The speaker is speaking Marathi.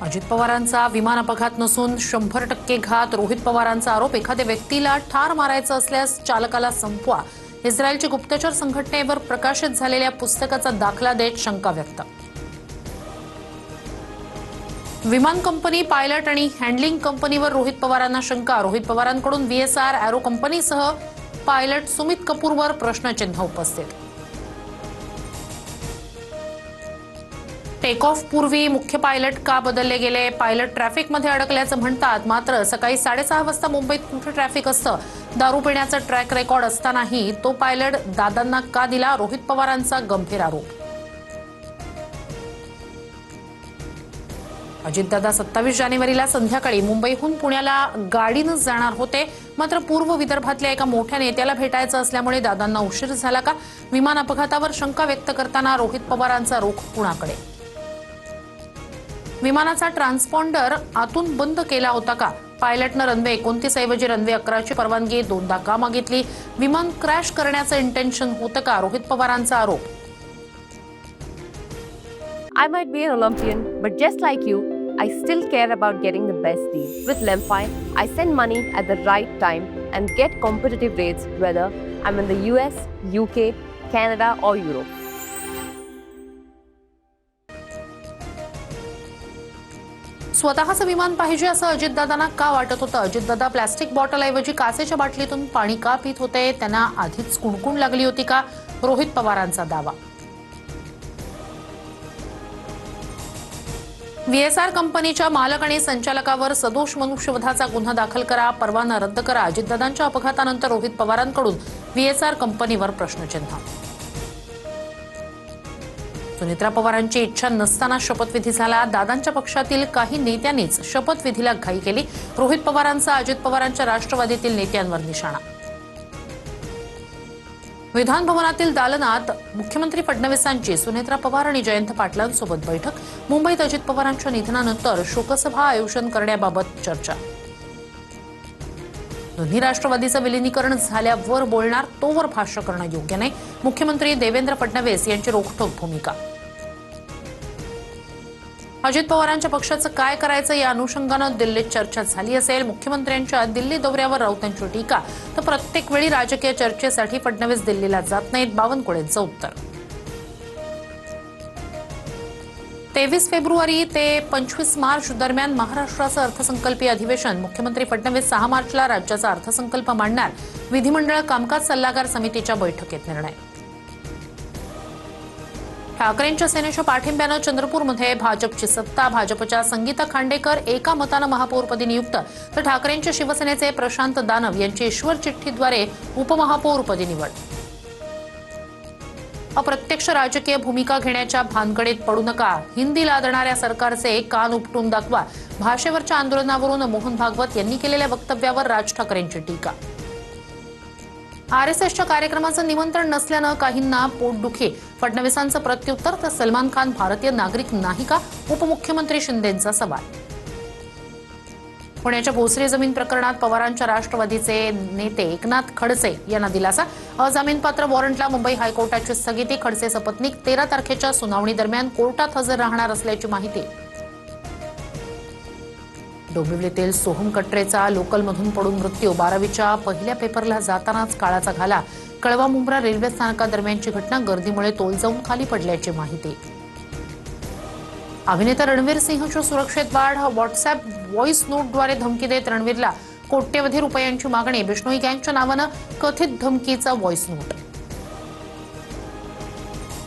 अजित पवारांचा विमान अपघात नसून 100% घात. रोहित पवारांचा आरोप. एखाद्या व्यक्तीला ठार मारायचं असल्यास चालकाला संपवा. इस्रायलची गुप्तचर संघटनेवर प्रकाशित झालेल्या पुस्तकाचा दाखला देत शंका व्यक्त. विमान कंपनी, पायलट आणि हँडलिंग कंपनीवर रोहित पवारांना शंका. रोहित पवारांकडून VSR एरो कंपनीसह पायलट सुमित कपूरवर प्रश्नचिन्ह उपस्थित. टेक ऑफ पूर्वी मुख्य पायलट का बदलले गेले? पायलट ट्रॅफिकमध्ये अडकल्याचं म्हणतात, मात्र सकाळी 6:30 वाजता मुंबईत कुठे ट्रॅफिक असतं? दारू पिण्याचा ट्रॅक रेकॉर्ड असतानाही तो पायलट दादांना का दिला? रोहित पवारांचा गंभीर आरोप. अजितदादा 27 जानेवारीला संध्याकाळी मुंबईहून पुण्याला गाडीनं जाणार होते, मात्र पूर्व विदर्भातल्या एका मोठ्या नेत्याला भेटायचं असल्यामुळे दादांना उशीर झाला का? विमान अपघातावर शंका व्यक्त करताना रोहित पवारांचा रुख पुण्याकडे. विमानाचा ट्रान्सपॉन्डर आतून बंद केला होता का? पायलटनं रनवे 29 ऐवजी रनवे 11ची परवानगी दोनदा का मागितली? विमान क्रॅश करण्याचं इंटेन्शन होतं का? रोहित पवारांचा आरोप. I might be an Olympian, but just like you, I still care about getting the best deal. With Lemfi, I send money at the right time and get competitive rates whether I'm in the US, UK, Canada or Europe. स्वतःचं विमान पाहिजे असं अजितदादांना का वाटत होतं? अजितदादा प्लास्टिक बॉटलऐवजी काचेच्या बाटलीतून पाणी का पित होते? त्यांना आधीच कुणकुण लागली होती का? रोहित पवारांचा दावा. VSR कंपनीच्या मालक आणि संचालकावर सदोष मनुष्यवधाचा गुन्हा दाखल करा, परवाना रद्द करा. अजितदादांच्या अपघातानंतर रोहित पवारांकडून VSR कंपनीवर प्रश्नचिन्ह. सुनेत्रा पवारांची इच्छा नसताना शपथविधी झाला. दादांच्या पक्षातील काही नेत्यांनीच शपथविधीला घाई केली. रोहित पवारांचा अजित पवारांच्या राष्ट्रवादीतील नेत्यांवर निशाणा. विधान भवनातील दालनात मुख्यमंत्री फडणवीसांची सुनेत्रा पवार आणि जयंत पाटलांसोबत बैठक. मुंबईत अजित पवारांच्या निधनानंतर शोकसभा आयोजन करण्याबाबत चर्चा. दोन्ही राष्ट्रवादीचं विलिनीकरण झाल्यावर बोलणार, तोवर भाष्य करणं योग्य नाही. मुख्यमंत्री देवेंद्र फडणवीस यांची रोखठोक भूमिका. अजित पवारांच्या पक्षाचं काय करायचं या अनुषंगानं दिल्लीत चर्चा झाली असेल. मुख्यमंत्र्यांच्या दिल्ली दौऱ्यावर राऊतांची टीका. तर प्रत्येक वेळी राजकीय चर्चेसाठी फडणवीस दिल्लीला जात नाहीत, बावनकुळेंचं उत्तर. 23 फेब्रुवारी ते 25 मार्च दरम्यान महाराष्ट्राचं अर्थसंकल्पीय अधिवेशन. मुख्यमंत्री फडणवीस 6 मार्चला राज्याचा अर्थसंकल्प मांडणार. विधिमंडळ कामकाज सल्लागार समितीच्या बैठकीत निर्णय. ठाकरेंच्या सेनेच्या पाठिंब्यानं चंद्रपूरमध्ये भाजपची सत्ता. भाजपच्या संगीता खांडेकर एका मतानं महापौरपदी नियुक्त, तर ठाकरेंच्या शिवसेनेचे प्रशांत दानव यांची ईश्वर चिठ्ठीद्वारे उपमहापौरपदी निवड. अप्रत्यक्ष राजकीय भूमिका घेण्याच्या भानगडीत पडू नका. हिंदी लादणाऱ्या सरकारचे कान उपटून दाखवा. भाषेवरच्या आंदोलनावरून मोहन भागवत यांनी केलेल्या वक्तव्यावर राज ठाकरेंची टीका. RSSच्या कार्यक्रमाचं निमंत्रण नसल्यानं काहींना पोटदुखी. फडणवीसांचं प्रत्युत्तर. तर सलमान खान भारतीय नागरिक नाही का? उपमुख्यमंत्री शिंदेंचा सवाल. पुण्याच्या भोसरी जमीन प्रकरणात पवारांच्या राष्ट्रवादीचे नेते एकनाथ खडसे यांना दिलासा. अजामीनपात्र वॉरंटला मुंबई हायकोर्टाची स्थगिती. खडसे सपत्नीक 13 तारखेच्या सुनावणी दरम्यान कोर्टात हजर राहणार असल्याची माहिती. डोंबिवलीतील सोहम कटरेचा लोकलमधून पडून मृत्यू. 12वीच्या पहिल्या पेपरला जातानाच काळाचा घाला. कळवा मुंब्रा रेल्वे स्थानकादरम्यानची घटना. गर्दीमुळे तोल जाऊन खाली पडल्याची माहिती. अभिनेता रणवीर सिंहच्या सुरक्षेत वाढ. व्हॉट्सअॅप व्हॉइस नोटद्वारे धमकी देत रणवीरला कोट्यवधी रुपयांची मागणी. बिश्नोई गँगच्या नावानं कथित धमकीचा व्हॉइस नोट.